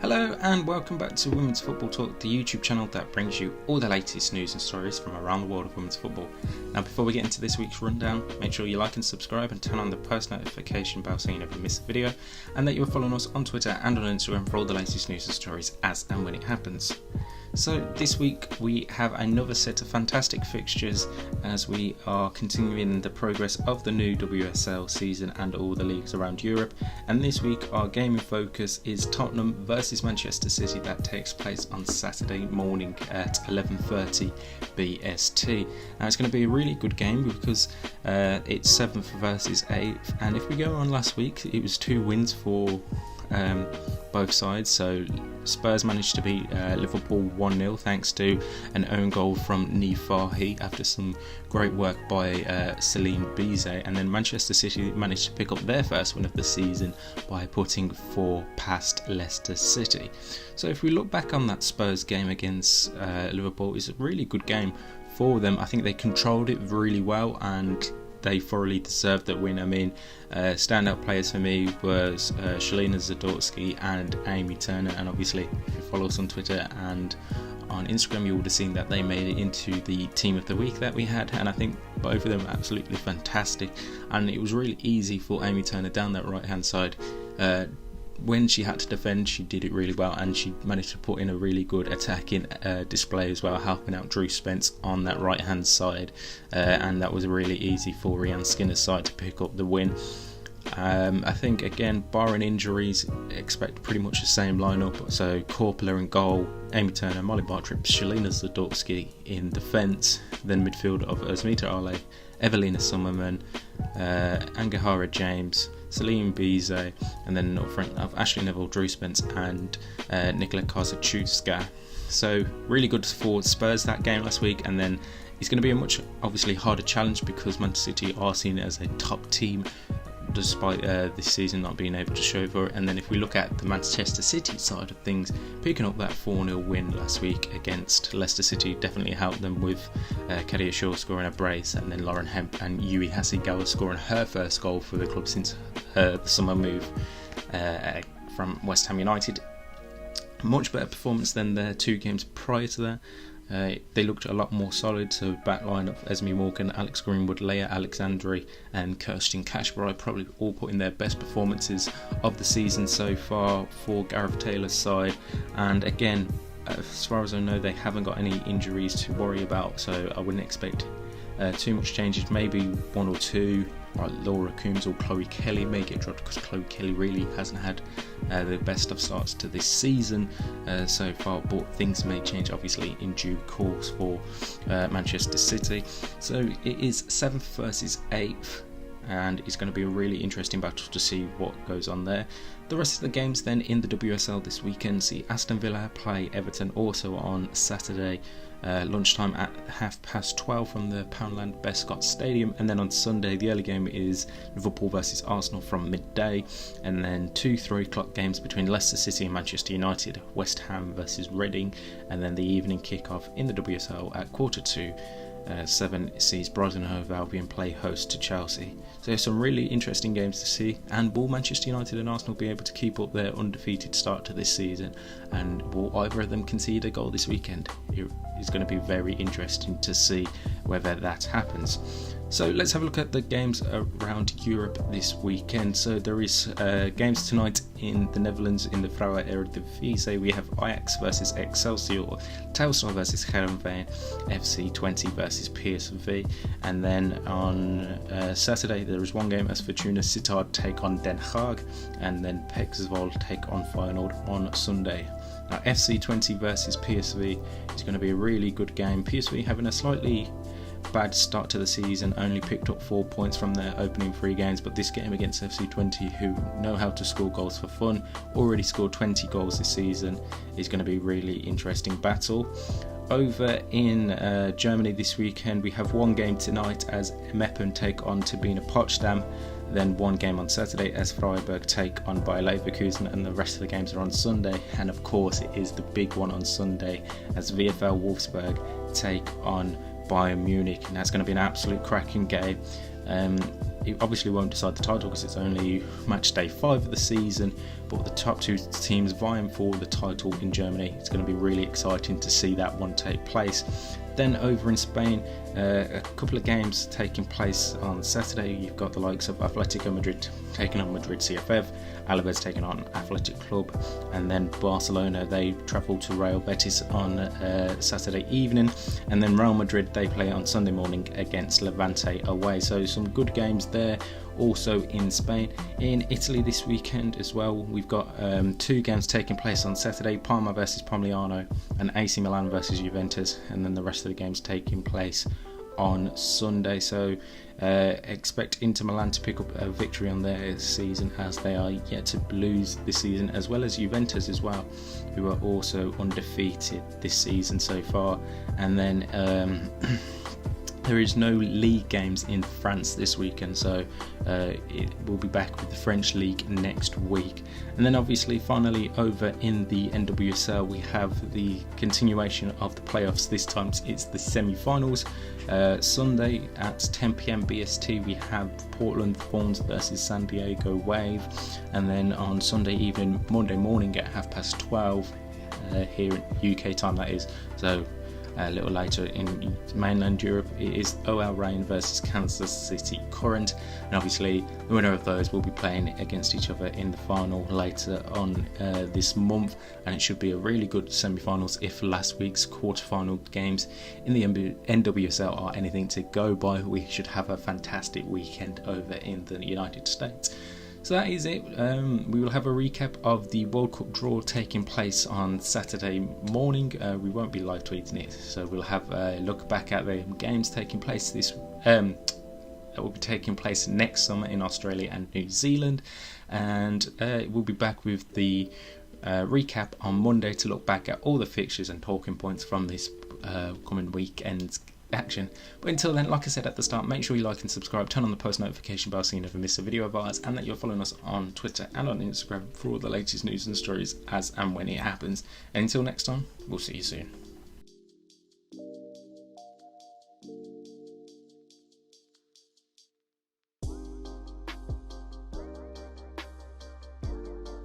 Hello and welcome back to Women's Football Talk, the YouTube channel that brings you all the latest news and stories from around the world of women's football. Now before we get into this week's rundown, make sure you like and subscribe and turn on the post notification bell so you never miss a video, and that you are following us on Twitter and on Instagram for all the latest news and stories as and when it happens. So this week we have another set of fantastic fixtures as we are continuing the progress of the new WSL season and all the leagues around Europe, and this week our gaming focus is Tottenham versus Manchester City. That takes place on Saturday morning at 11:30 BST. Now it's going to be a really good game because it's 7th versus 8th, and if we go on last week it was 2 wins for both sides. So Spurs managed to beat Liverpool 1-0 thanks to an own goal from Nifahi after some great work by Celine Bizet, and then Manchester City managed to pick up their first win of the season by putting 4 past Leicester City. So if we look back on that Spurs game against Liverpool, it's a really good game for them. I think they controlled it really well and they thoroughly deserved that win. I mean, standout players for me was Shalina Zadorsky and Amy Turner, and obviously if you follow us on Twitter and on Instagram you would have seen that they made it into the team of the week that we had, and I think both of them are absolutely fantastic, and it was really easy for Amy Turner down that right hand side. When she had to defend, she did it really well, and she managed to put in a really good attacking display as well, helping out Drew Spence on that right hand side, and that was really easy for Rhian Skinner's side to pick up the win. I think again, barring injuries, expect pretty much the same lineup. So Korpler in goal, Amy Turner, Molly Bartrip, Shalina Zadorsky in defence, then midfield of Osmita Ale, Evelina Summerman, Angahara James, Celine Bizet, and then up front of Ashley Neville, Drew Spence and Nikola Kozaczewska. So really good for Spurs that game last week, and then it's going to be a much obviously harder challenge because Manchester City are seen as a top team despite this season not being able to show for it. And then if we look at the Manchester City side of things, picking up that 4-0 win last week against Leicester City definitely helped them, with Kadia Shaw scoring a brace, and then Lauren Hemp and Yui Hasegawa scoring her first goal for the club since the summer move from West Ham United. Much better performance than their 2 games prior to that. They looked a lot more solid, so backline of Esme Morgan, Alex Greenwood, Leah Alexandri and Kirsten Kashbrai probably all put in their best performances of the season so far for Gareth Taylor's side, and again, as far as I know, they haven't got any injuries to worry about, so I wouldn't expect too much changes. Maybe 1 or 2, like Laura Coombs or Chloe Kelly may get dropped because Chloe Kelly really hasn't had the best of starts to this season so far, but things may change obviously in due course for Manchester City. So it is 7th versus 8th, and it's going to be a really interesting battle to see what goes on there. The rest of the games then in the WSL this weekend see Aston Villa play Everton also on Saturday lunchtime at 12:30 from the Poundland Bescott Stadium, and then on Sunday the early game is Liverpool versus Arsenal from midday, and then 2 3 o'clock games between Leicester City and Manchester United, West Ham versus Reading, and then the evening kick-off in the WSL at 7:15 sees Brighton and Hove Albion play host to Chelsea. So some really interesting games to see, and will Manchester United and Arsenal be able to keep up their undefeated start to this season, and will either of them concede a goal this weekend? It's going to be very interesting to see whether that happens. So let's have a look at the games around Europe this weekend. So there is games tonight in the Netherlands in the Vrouwen Eredivisie. We have Ajax versus Excelsior, Telstar versus Heerenveen, FC Twente versus PSV, and then on Saturday there is one game as Fortuna Sittard take on Den Haag, and then PEC Zwolle take on Feyenoord on Sunday. Now FC Twente versus PSV is going to be a really good game. PSV having a slightly bad start to the season, only picked up 4 points from their opening 3 games, but this game against FC Twente, who know how to score goals for fun, already scored 20 goals this season, is going to be a really interesting battle. Over in Germany this weekend we have one game tonight as Meppen take on Turbine Potsdam, then one game on Saturday as Freiburg take on Bayer Leverkusen, and the rest of the games are on Sunday, and of course it is the big one on Sunday as VfL Wolfsburg take on Bayern Munich, and that's going to be an absolute cracking game. It obviously won't decide the title because it's only match day 5 of the season, but the top 2 teams vying for the title in Germany, it's going to be really exciting to see that one take place. Then over in Spain, a couple of games taking place on Saturday. You've got the likes of Atletico Madrid taking on Madrid CFF, Alaves taking on Athletic Club, and then Barcelona, they travel to Real Betis on Saturday evening, and then Real Madrid, they play on Sunday morning against Levante away. So some good games there. Also in Spain. In Italy this weekend as well, we've got 2 games taking place on Saturday: Parma versus Pomigliano and AC Milan versus Juventus, and then the rest of the games taking place on Sunday. So expect Inter Milan to pick up a victory on their season, as they are yet to lose this season, as well as Juventus as well, who are also undefeated this season so far. And then there is no league games in France this weekend, so we'll be back with the French league next week. And then obviously finally over in the NWSL, we have the continuation of the playoffs. This time it's the semi-finals. Sunday at 10 p.m. BST we have Portland Thorns versus San Diego Wave, and then on Sunday evening, Monday morning at 12:30 here in UK time, that is. So a little later in mainland Europe, it is OL Reign versus Kansas City Current, and obviously the winner of those will be playing against each other in the final later on this month, and it should be a really good semi-finals if last week's quarter-final games in the NWSL are anything to go by. We should have a fantastic weekend over in the United States. So that is it. We will have a recap of the World Cup draw taking place on Saturday morning. We won't be live tweeting it, so we'll have a look back at the games taking place that will be taking place next summer in Australia and New Zealand, and we'll be back with the recap on Monday to look back at all the fixtures and talking points from this coming weekend's action. But until then, like I said at the start, make sure you like and subscribe, turn on the post notification bell so you never miss a video of ours, and that you're following us on Twitter and on Instagram for all the latest news and stories as and when it happens. And until next time, we'll see you soon.